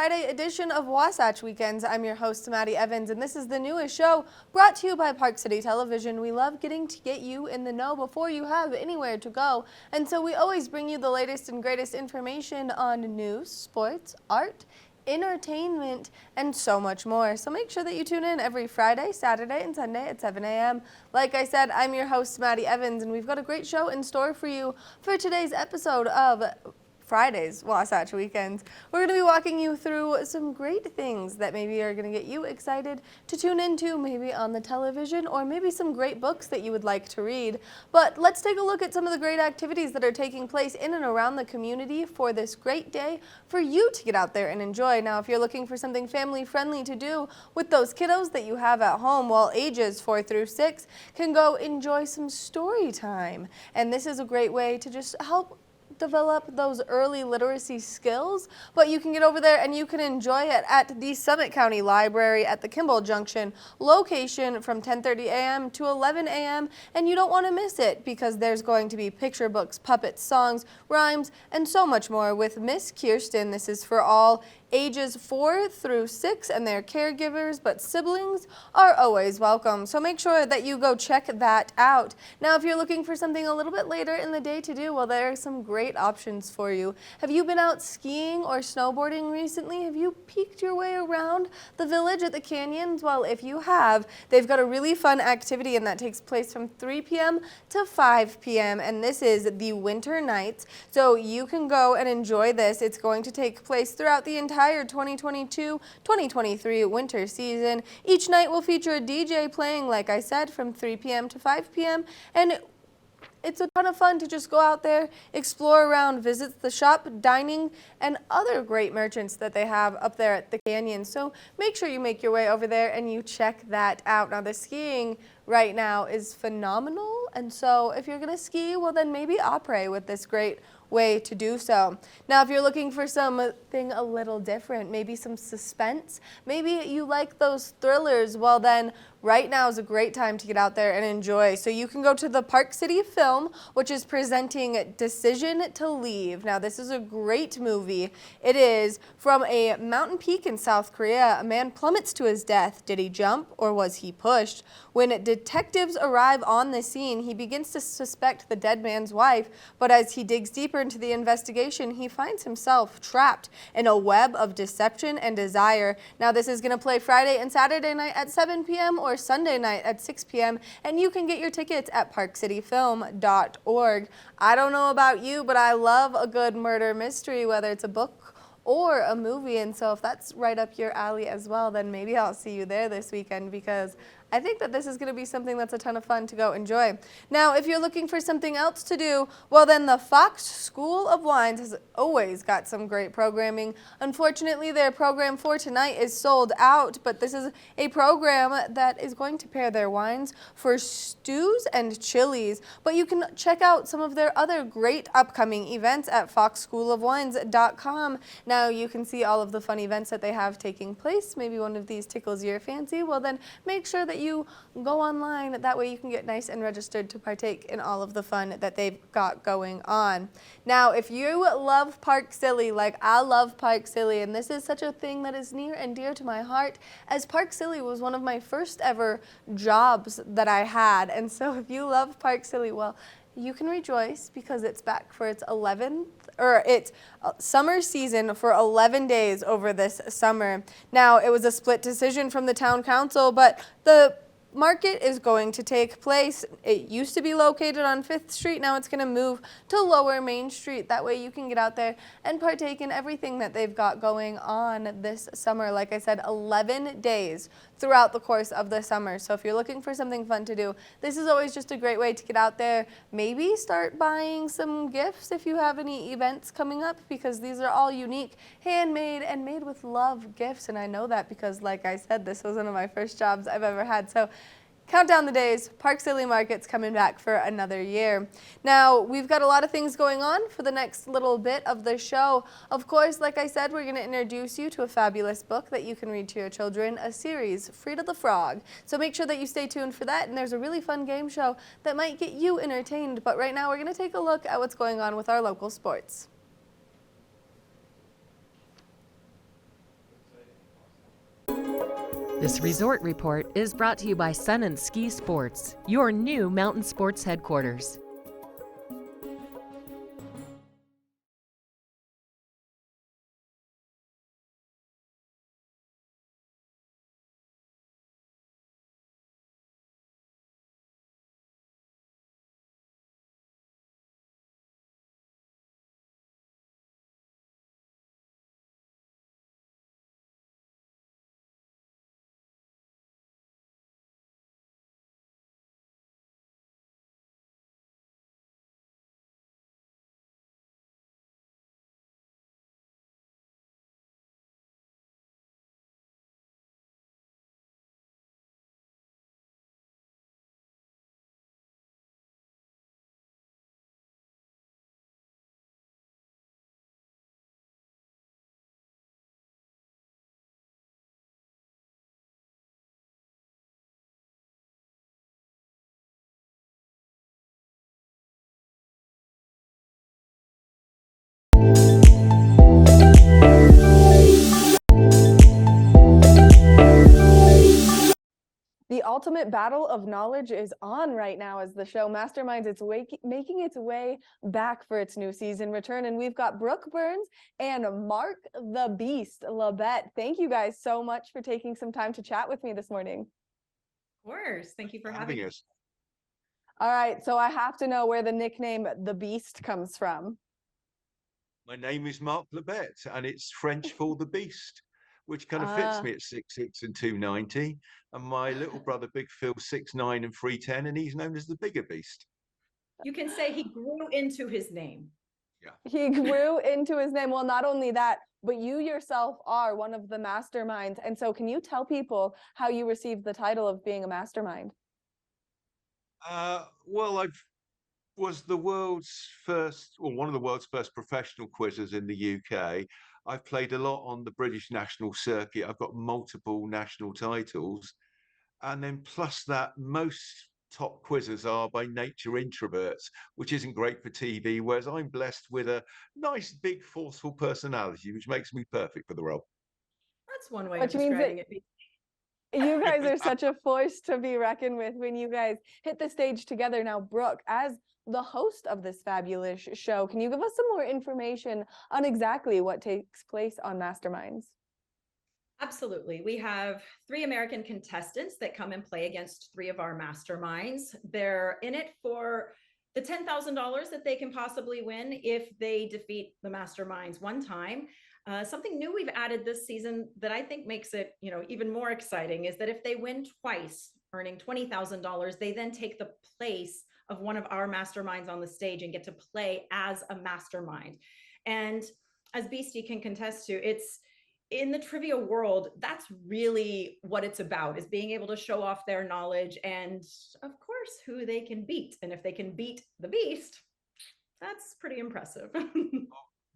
Friday edition of Wasatch Weekends. I'm your host, Maddie Evans, and this is the newest show brought to you by Park City Television. We love getting to get you in the know before you have anywhere to go, and so we always bring you the latest and greatest information on news, sports, art, entertainment, and so much more. So make sure that you tune in every Friday, Saturday, and Sunday at 7 a.m. Like I said, I'm your host, Maddie Evans, and we've got a great show in store for you for today's episode of Friday's Wasatch Weekends. We're going to be walking you through some great things that maybe are going to get you excited to tune into, maybe on the television, or maybe some great books that you would like to read. But let's take a look at some of the great activities that are taking place in and around the community for this great day for you to get out there and enjoy. Now, if you're looking for something family-friendly to do with those kiddos that you have at home, well, ages 4 through 6 can go enjoy some story time. And this is a great way to just help develop those early literacy skills, but you can get over there and you can enjoy it at the Summit County Library at the Kimball Junction location from 10:30 a.m. to 11 a.m. and you don't want to miss it because there's going to be picture books, puppets, songs, rhymes, and so much more with Miss Kirsten. This is for all ages 4 through 6 and their caregivers, but siblings are always welcome. So make sure that you go check that out. Now, if you're looking for something a little bit later in the day to do, well, there are some great options for you. Have you been out skiing or snowboarding recently? Have you peeked your way around the village at the canyons? Well, if you have, they've got a really fun activity, and that takes place from 3 p.m. to 5 p.m. and this is the Winter Nights. So you can go and enjoy this. It's going to take place throughout the entire 2022-2023 winter season. Each night will feature a DJ playing, like I said, from 3 p.m. to 5 p.m. and it's a ton of fun to just go out there, explore around, visit the shop, dining, and other great merchants that they have up there at the canyon. So make sure you make your way over there and you check that out. Now, the skiing right now is phenomenal, and so if you're going to ski, well, then maybe opera with this great way to do so. Now, if you're looking for something a little different, maybe some suspense, maybe you like those thrillers, well, then right now is a great time to get out there and enjoy. So you can go to the Park City Film, which is presenting Decision to Leave. Now, this is a great movie. It is from a mountain peak in South Korea. A man plummets to his death. Did he jump or was he pushed? When detectives arrive on the scene, he begins to suspect the dead man's wife, but as he digs deeper into the investigation, he finds himself trapped in a web of deception and desire. Now, this is going to play Friday and Saturday night at 7 p.m. or Sunday night at 6 p.m. and you can get your tickets at parkcityfilm.org. I don't know about you, but I love a good murder mystery, whether it's a book or a movie, and so if that's right up your alley as well, then maybe I'll see you there this weekend because I think that this is going to be something that's a ton of fun to go enjoy. Now, if you're looking for something else to do, well, then the Fox School of Wines has always got some great programming. Unfortunately, their program for tonight is sold out, but this is a program that is going to pair their wines for stews and chilies. But you can check out some of their other great upcoming events at foxschoolofwines.com. Now, you can see all of the fun events that they have taking place. Maybe one of these tickles your fancy. Well, then make sure that you go online. That way you can get nice and registered to partake in all of the fun that they've got going on. Now, if you love Park Silly like I love Park Silly, and this is such a thing that is near and dear to my heart, as Park Silly was one of my first ever jobs that I had. And so if you love Park Silly, well, you can rejoice because it's back for its 11th or its summer season for 11 days over this summer. Now, it was a split decision from the town council, but the market is going to take place. It used to be located on 5th Street. Now it's going to move to Lower Main Street. That way you can get out there and partake in everything that they've got going on this summer. Like I said, 11 days throughout the course of the summer. So if you're looking for something fun to do, this is always just a great way to get out there. Maybe start buying some gifts if you have any events coming up, because these are all unique, handmade, and made with love gifts. And I know that because, like I said, this was one of my first jobs I've ever had. So count down the days. Park Silly Market's coming back for another year. Now, we've got a lot of things going on for the next little bit of the show. Of course, like I said, we're going to introduce you to a fabulous book that you can read to your children, a series, Frida the Frog. So make sure that you stay tuned for that, and there's a really fun game show that might get you entertained. But right now, we're going to take a look at what's going on with our local sports. This resort report is brought to you by Sun and Ski Sports, your new mountain sports headquarters. The ultimate battle of knowledge is on right now as the show Masterminds making its way back for its new season return. And we've got Brooke Burns and Mark the Beast Labette. Thank you guys so much for taking some time to chat with me this morning. Of course. Thank you for having us. All right, so I have to know where the nickname the Beast comes from. My name is Mark Labette, and it's French for the Beast, which kind of fits me at 6'6" and 290. And my little brother, Big Phil, 6'9" and 310, and he's known as the Bigger Beast. You can say he grew into his name. Yeah. He grew into his name. Well, not only that, but you yourself are one of the masterminds. And so can you tell people how you received the title of being a mastermind? Well, I was the world's first, or one of the world's first professional quizzers in the UK. I've played a lot on the British national circuit. I've got multiple national titles. And then plus that, most top quizzers are by nature introverts, which isn't great for TV, whereas I'm blessed with a nice, big, forceful personality, which makes me perfect for the role. That's one way of describing it. You guys are such a force to be reckoned with when you guys hit the stage together. Now, Brooke, as the host of this fabulous show, can you give us some more information on exactly what takes place on Masterminds? Absolutely. We have 3 American contestants that come and play against 3 of our masterminds. They're in it for the $10,000 that they can possibly win if they defeat the masterminds one time. Something new we've added this season that I think makes it, even more exciting is that if they win twice, earning $20,000, they then take the place of one of our masterminds on the stage and get to play as a mastermind. And as Beastie can contest to, it's in the trivia world, that's really what it's about, is being able to show off their knowledge and, of course, who they can beat. And if they can beat the Beast, that's pretty impressive.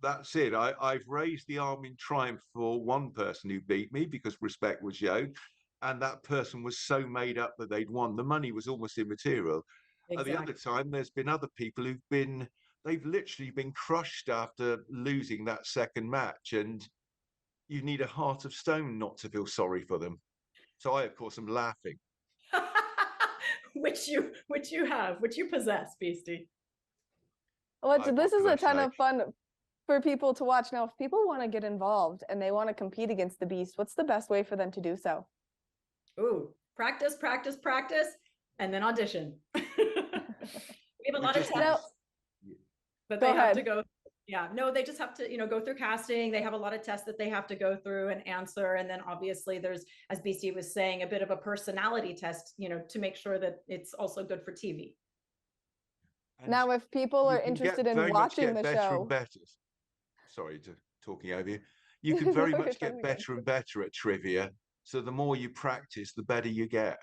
That's it. I've raised the arm in triumph for one person who beat me because respect was shown. And that person was so made up that they'd won. The money was almost immaterial. Exactly. The other time, there's been other people they've literally been crushed after losing that second match. And you need a heart of stone not to feel sorry for them. So I, of course, am laughing. which you possess, Beastie. Well, this is a ton of fun for people to watch. Now, if people want to get involved and they want to compete against the Beast, what's the best way for them to do so? Ooh, practice, and then audition. We have a lot of tests, but they have to go. Yeah, no, they just have to, go through casting. They have a lot of tests that they have to go through and answer. And then obviously there's, as BC was saying, a bit of a personality test, to make sure that it's also good for TV. And now, if people are interested in watching the show. Sorry to talking over you. You can very much get better and better at trivia. So the more you practice, the better you get.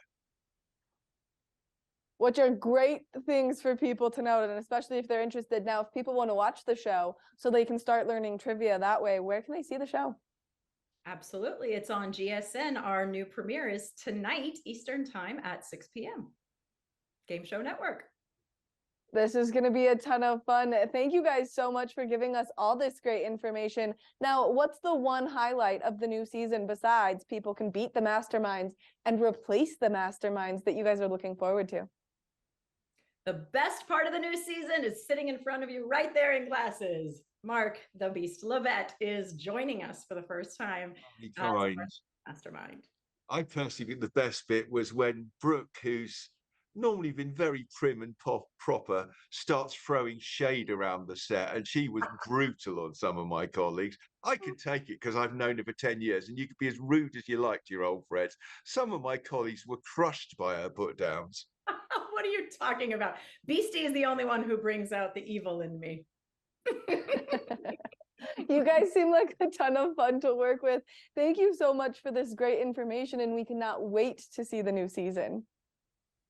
Which are great things for people to know, and especially if they're interested. Now, if people want to watch the show so they can start learning trivia that way, where can they see the show? Absolutely. It's on GSN. Our new premiere is tonight, Eastern time at 6 p.m. Game Show Network. This is going to be a ton of fun. Thank you guys so much for giving us all this great information. Now, what's the one highlight of the new season besides people can beat the masterminds and replace the masterminds that you guys are looking forward to? The best part of the new season is sitting in front of you right there in glasses. Mark, the Beast Levette, is joining us for the first time as Kind. our mastermind. I personally think the best bit was when Brooke, who's normally been very prim and proper, starts throwing shade around the set, and she was brutal on some of my colleagues. I can take it because I've known her for 10 years, and you could be as rude as you like to your old friends. Some of my colleagues were crushed by her put downs. What are you talking about? Beastie is the only one who brings out the evil in me. You guys seem like a ton of fun to work with. Thank you so much for this great information, and we cannot wait to see the new season.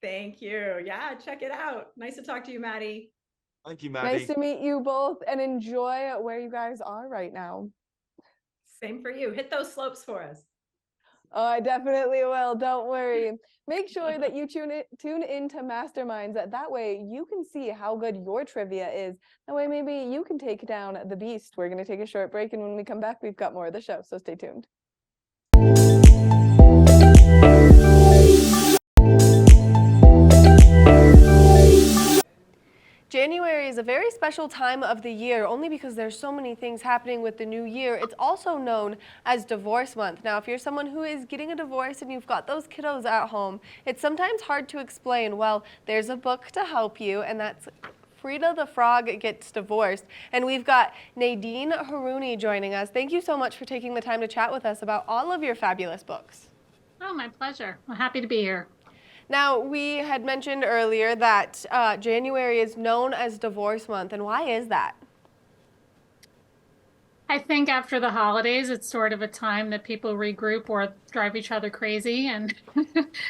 Thank you. Yeah, check it out. Nice to talk to you, Maddie. Thank you, Maddie. Nice to meet you both, and enjoy where you guys are right now. Same for you. Hit those slopes for us. Oh, I definitely will. Don't worry. Make sure that you tune into Masterminds. That way you can see how good your trivia is. That way maybe you can take down the beast. We're going to take a short break, and when we come back, we've got more of the show. So stay tuned. January is a very special time of the year, only because there's so many things happening with the new year. It's also known as Divorce Month. Now, if you're someone who is getting a divorce and you've got those kiddos at home, it's sometimes hard to explain. Well, there's a book to help you, and that's Frida the Frog Gets Divorced. And we've got Nadine Harouni joining us. Thank you so much for taking the time to chat with us about all of your fabulous books. Oh, my pleasure. I'm happy to be here. Now, we had mentioned earlier that January is known as Divorce Month, and why is that? I think after the holidays, it's sort of a time that people regroup or drive each other crazy, and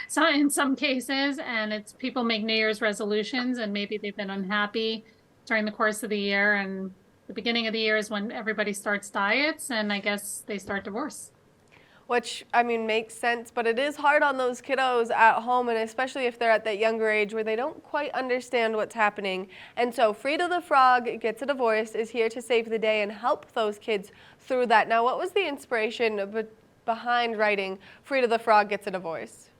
so in some cases, and it's people make New Year's resolutions, and maybe they've been unhappy during the course of the year, and the beginning of the year is when everybody starts diets, and I guess they start divorce. Which, I mean, makes sense, but it is hard on those kiddos at home, and especially if they're at that younger age where they don't quite understand what's happening. And so Frida the Frog Gets a Divorce is here to save the day and help those kids through that. Now, what was the inspiration behind writing Frida the Frog Gets a Divorce?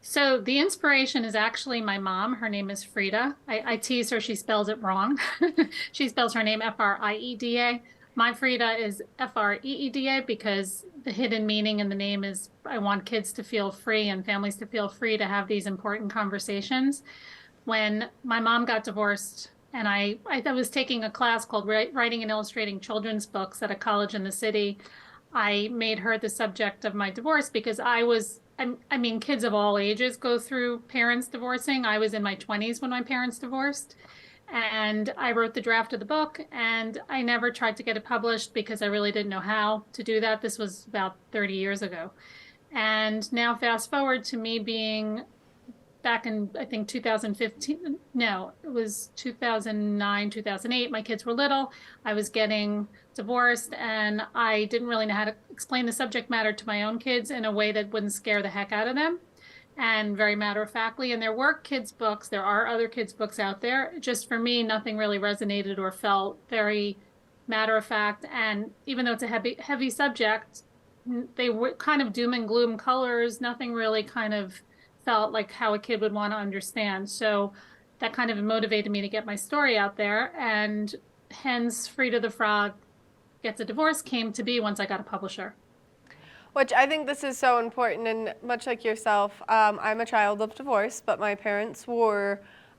So the inspiration is actually my mom. Her name is Frida. I tease her, she spells it wrong. She spells her name Frieda. My Frida is Freeda because the hidden meaning in the name is I want kids to feel free and families to feel free to have these important conversations. When my mom got divorced, and I was taking a class called Writing and Illustrating Children's Books at a college in the city, I made her the subject of my divorce because I mean, kids of all ages go through parents divorcing. I was in my 20s when my parents divorced. And I wrote the draft of the book, and I never tried to get it published because I really didn't know how to do that. This was about 30 years ago. And now fast forward to me being back in, I think, 2015. No, it was 2009, 2008. My kids were little. I was getting divorced, and I didn't really know how to explain the subject matter to my own kids in a way that wouldn't scare the heck out of them. And very matter-of-factly, and there were kids' books. There are other kids' books out there. Just for me, nothing really resonated or felt very matter-of-fact. And even though it's a heavy subject, they were kind of doom and gloom colors. Nothing really kind of felt like how a kid would want to understand. So that kind of motivated me to get my story out there. And hence, Frida the Frog Gets a Divorce came to be once I got a publisher. Which I think this is so important, and much like yourself, I'm a child of divorce, but my parents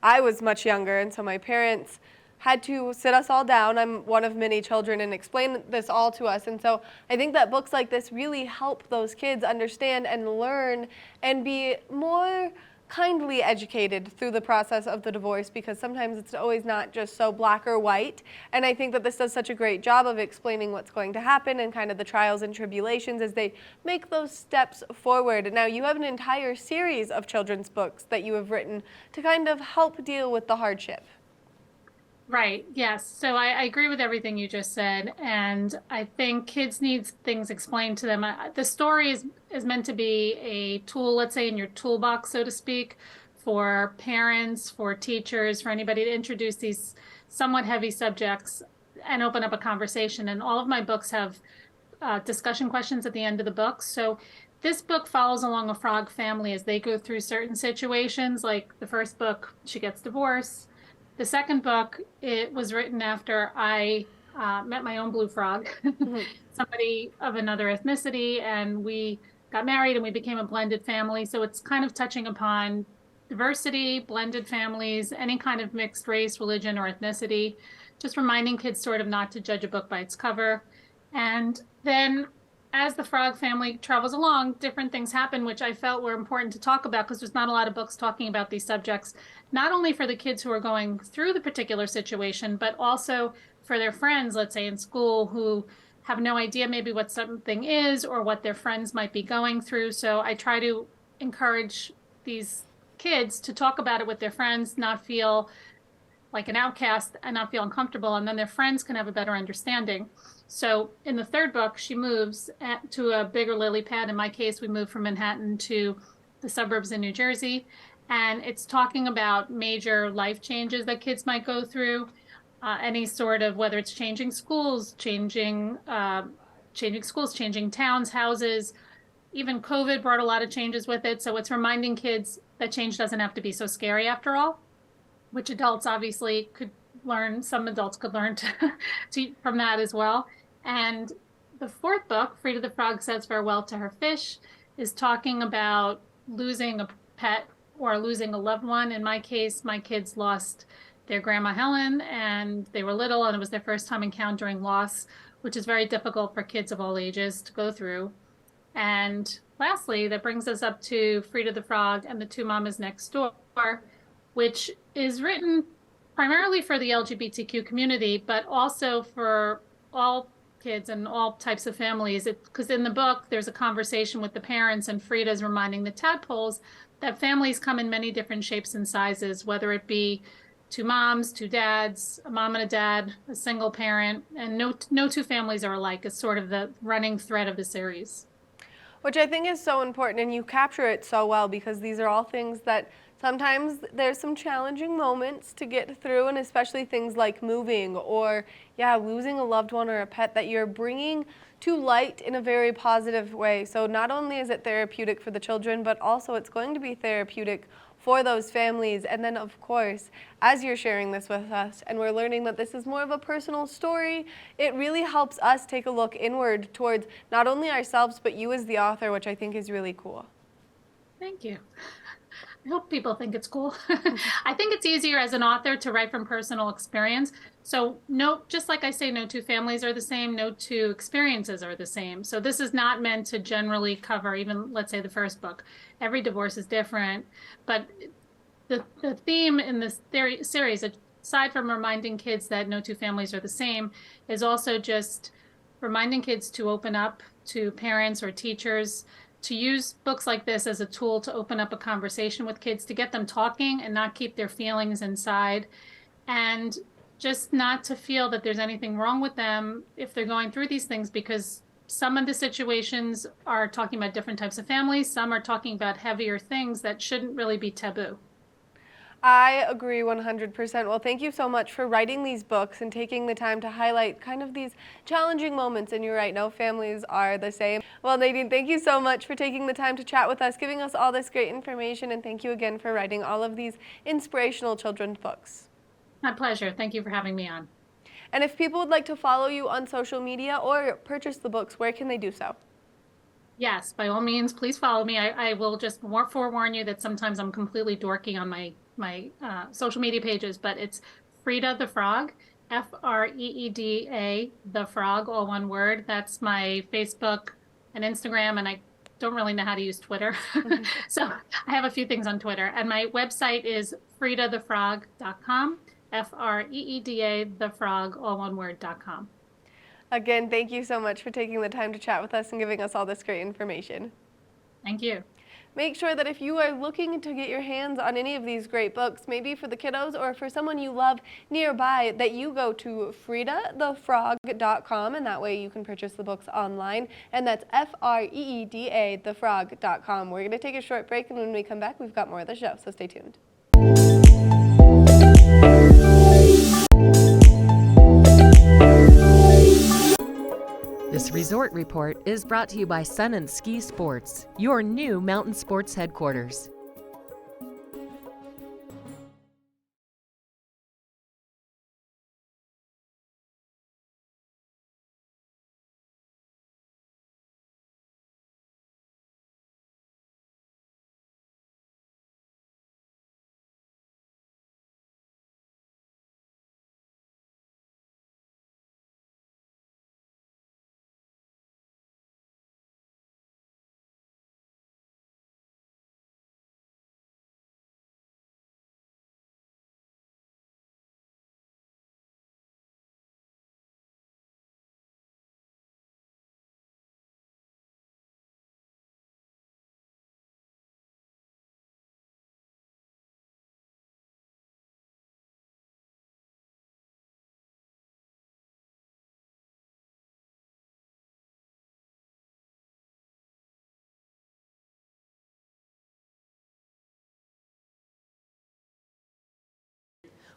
I was much younger, and so my parents had to sit us all down. I'm one of many children, and explain this all to us. And so I think that books like this really help those kids understand and learn and be more kindly educated through the process of the divorce, because sometimes it's always not just so black or white. And I think that this does such a great job of explaining what's going to happen and kind of the trials and tribulations as they make those steps forward. Now, you have an entire series of children's books that you have written to kind of help deal with the hardship. Right. Yes. So I agree with everything you just said. And I think kids need things explained to them. The story is meant to be a tool, let's say in your toolbox, so to speak, for parents, for teachers, for anybody to introduce these somewhat heavy subjects and open up a conversation. And all of my books have discussion questions at the end of the book. So this book follows along a frog family as they go through certain situations. Like the first book, she gets divorced. The second book, it was written after I met my own blue frog, somebody of another ethnicity, and we got married and we became a blended family. So it's kind of touching upon diversity, blended families, any kind of mixed race, religion, or ethnicity, just reminding kids sort of not to judge a book by its cover. And then as the frog family travels along, different things happen, which I felt were important to talk about because there's not a lot of books talking about these subjects, not only for the kids who are going through the particular situation, but also for their friends, let's say in school, who have no idea maybe what something is or what their friends might be going through. So I try to encourage these kids to talk about it with their friends, not feel like an outcast and not feel uncomfortable, and then their friends can have a better understanding. So in the third book, she moves to a bigger lily pad. In my case, we moved from Manhattan to the suburbs in New Jersey, and it's talking about major life changes that kids might go through, any sort of, whether it's changing schools, changing towns, houses. Even COVID brought a lot of changes with it. So it's reminding kids that change doesn't have to be so scary after all, which adults obviously could learn. Some adults could learn from that as well. And the fourth book, Frida the Frog Says Farewell to Her Fish, is talking about losing a pet or losing a loved one. In my case, my kids lost their grandma Helen, and they were little, and it was their first time encountering loss, which is very difficult for kids of all ages to go through. And lastly, that brings us up to Frida the Frog and the Two Mamas Next Door, which is written primarily for the LGBTQ community, but also for all kids and all types of families. Because in the book, there's a conversation with the parents, and Frida's reminding the tadpoles that families come in many different shapes and sizes, whether it be two moms, two dads, a mom and a dad, a single parent, and no two families are alike. It's sort of the running thread of the series. Which I think is so important, and you capture it so well, because these are all things that sometimes there's some challenging moments to get through, and especially things like moving or, losing a loved one or a pet that you're bringing to light in a very positive way. So not only is it therapeutic for the children, but also it's going to be therapeutic for those families. And then, of course, as you're sharing this with us and we're learning that this is more of a personal story, it really helps us take a look inward towards not only ourselves, but you as the author, which I think is really cool. Thank you. I hope people think it's cool. I think it's easier as an author to write from personal experience. So just like I say, no two families are the same, no two experiences are the same. So this is not meant to generally cover even, let's say, the first book. Every divorce is different, but the theme in this series, aside from reminding kids that no two families are the same, is also just reminding kids to open up to parents or teachers, to use books like this as a tool to open up a conversation with kids, to get them talking and not keep their feelings inside, and just not to feel that there's anything wrong with them if they're going through these things, because some of the situations are talking about different types of families. Some are talking about heavier things that shouldn't really be taboo. I agree 100%. Well, thank you so much for writing these books and taking the time to highlight kind of these challenging moments. And you're right, no families are the same. Well, Nadine, thank you so much for taking the time to chat with us, giving us all this great information, and thank you again for writing all of these inspirational children's books. My pleasure. Thank you for having me on. And if people would like to follow you on social media or purchase the books, where can they do so? Yes, by all means, please follow me. I will just forewarn you that sometimes I'm completely dorky on my social media pages, but it's Frida the Frog, Freeda, the Frog, all one word. That's my Facebook and Instagram, and I don't really know how to use Twitter. So I have a few things on Twitter. And my website is FreidaTheFrog.com, Freeda, the Frog, all one word.com. Again, thank you so much for taking the time to chat with us and giving us all this great information. Thank you. make sure that if you are looking to get your hands on any of these great books, maybe for the kiddos or for someone you love nearby, that you go to FriedaTheFrog.com, and that way you can purchase the books online, and that's FREEDA, thefrog.com. We're going to take a short break, and when we come back, we've got more of the show, so stay tuned. This resort report is brought to you by Sun and Ski Sports, your new mountain sports headquarters.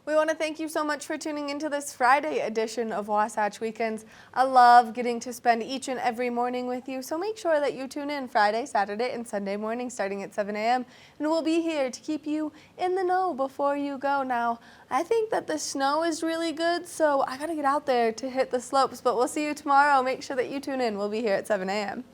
We want to thank you so much for tuning into this Friday edition of Wasatch Weekends. I love getting to spend each and every morning with you, so make sure that you tune in Friday, Saturday, and Sunday morning starting at 7 a.m. and we'll be here to keep you in the know before you go. Now, I think that the snow is really good, so I got to get out there to hit the slopes, but we'll see you tomorrow. Make sure that you tune in. We'll be here at 7 a.m.